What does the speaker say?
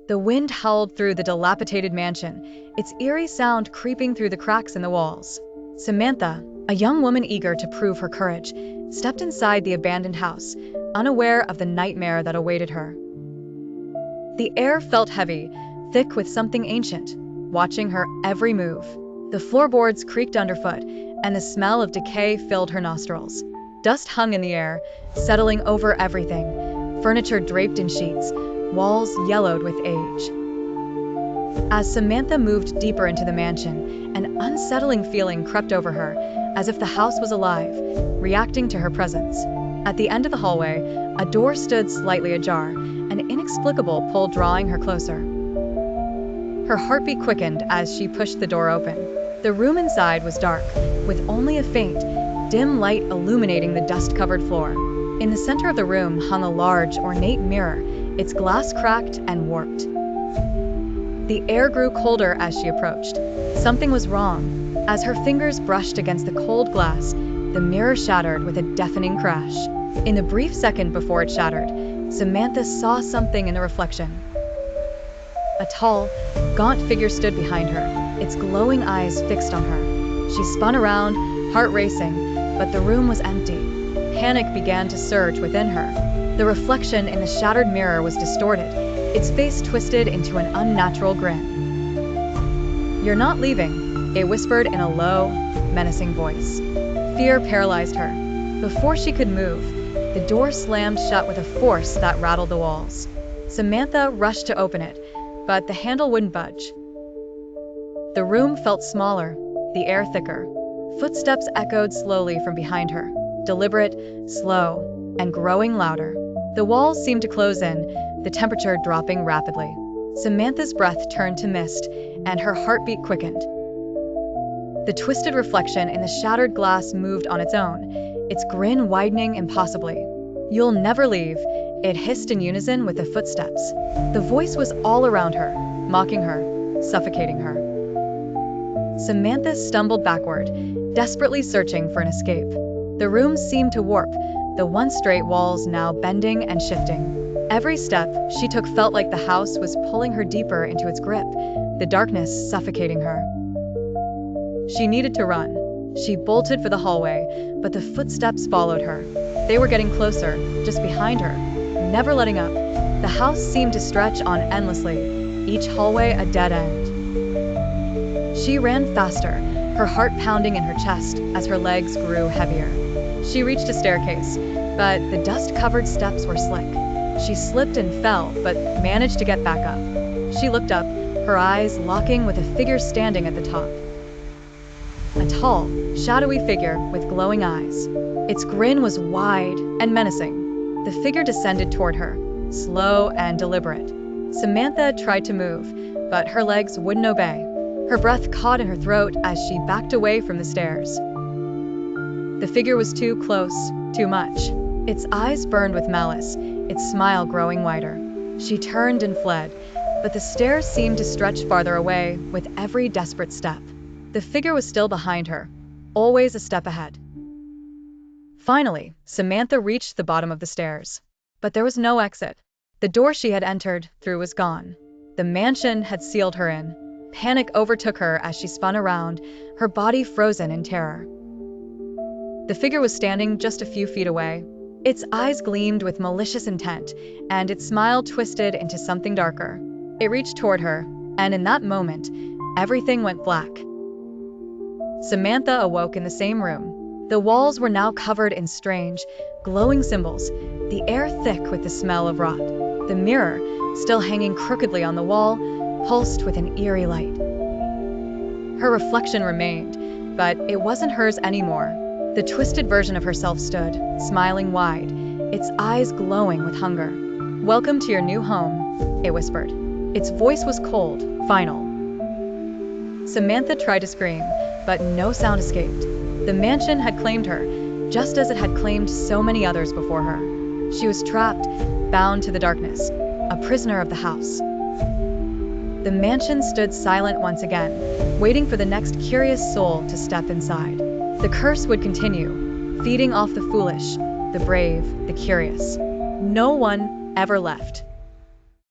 The wind howled through the dilapidated mansion, its eerie sound creeping through the cracks in the walls. Samantha, a young woman eager to prove her courage, stepped inside the abandoned house, unaware of the nightmare that awaited her. The air felt heavy, thick with something ancient, watching her every move. The floorboards creaked underfoot, and the smell of decay filled her nostrils. Dust hung in the air, settling over everything, furniture draped in sheets, walls yellowed with age. As Samantha moved deeper into the mansion, an unsettling feeling crept over her, as if the house was alive, reacting to her presence. At the end of the hallway, a door stood slightly ajar, an inexplicable pull drawing her closer. Her heartbeat quickened as she pushed the door open. The room inside was dark, with only a faint, dim light illuminating the dust-covered floor. In the center of the room hung a large, ornate mirror, its glass cracked and warped. The air grew colder as she approached. Something was wrong. As her fingers brushed against the cold glass, the mirror shattered with a deafening crash. In the brief second before it shattered, Samantha saw something in the reflection. A tall, gaunt figure stood behind her, its glowing eyes fixed on her. She spun around, heart racing, but the room was empty. Panic began to surge within her. The reflection in the shattered mirror was distorted, its face twisted into an unnatural grin. "You're not leaving," it whispered in a low, menacing voice. Fear paralyzed her. Before she could move, the door slammed shut with a force that rattled the walls. Samantha rushed to open it, but the handle wouldn't budge. The room felt smaller, the air thicker. Footsteps echoed slowly from behind her, deliberate, slow, and growing louder. The walls seemed to close in, the temperature dropping rapidly. Samantha's breath turned to mist, and her heartbeat quickened. The twisted reflection in the shattered glass moved on its own, its grin widening impossibly. "You'll never leave," it hissed in unison with the footsteps. The voice was all around her, mocking her, suffocating her. Samantha stumbled backward, desperately searching for an escape. The room seemed to warp, the once straight walls now bending and shifting. Every step she took felt like the house was pulling her deeper into its grip, the darkness suffocating her. She needed to run. She bolted for the hallway, but the footsteps followed her. They were getting closer, just behind her, never letting up. The house seemed to stretch on endlessly, each hallway a dead end. She ran faster, her heart pounding in her chest as her legs grew heavier. She reached a staircase, but the dust-covered steps were slick. She slipped and fell, but managed to get back up. She looked up, her eyes locking with a figure standing at the top. A tall, shadowy figure with glowing eyes. Its grin was wide and menacing. The figure descended toward her, slow and deliberate. Samantha tried to move, but her legs wouldn't obey. Her breath caught in her throat as she backed away from the stairs. The figure was too close, too much. Its eyes burned with malice, its smile growing wider. She turned and fled, but the stairs seemed to stretch farther away with every desperate step. The figure was still behind her, always a step ahead. Finally, Samantha reached the bottom of the stairs. But there was no exit. The door she had entered through was gone. The mansion had sealed her in. Panic overtook her as she spun around, her body frozen in terror. The figure was standing just a few feet away. Its eyes gleamed with malicious intent, and its smile twisted into something darker. It reached toward her, and in that moment, everything went black. Samantha awoke in the same room. The walls were now covered in strange, glowing symbols, the air thick with the smell of rot. The mirror, still hanging crookedly on the wall, pulsed with an eerie light. Her reflection remained, but it wasn't hers anymore. The twisted version of herself stood, smiling wide, its eyes glowing with hunger. "Welcome to your new home," it whispered. Its voice was cold, final. Samantha tried to scream, but no sound escaped. The mansion had claimed her, just as it had claimed so many others before her. She was trapped, bound to the darkness, a prisoner of the house. The mansion stood silent once again, waiting for the next curious soul to step inside. The curse would continue, feeding off the foolish, the brave, the curious. No one ever left.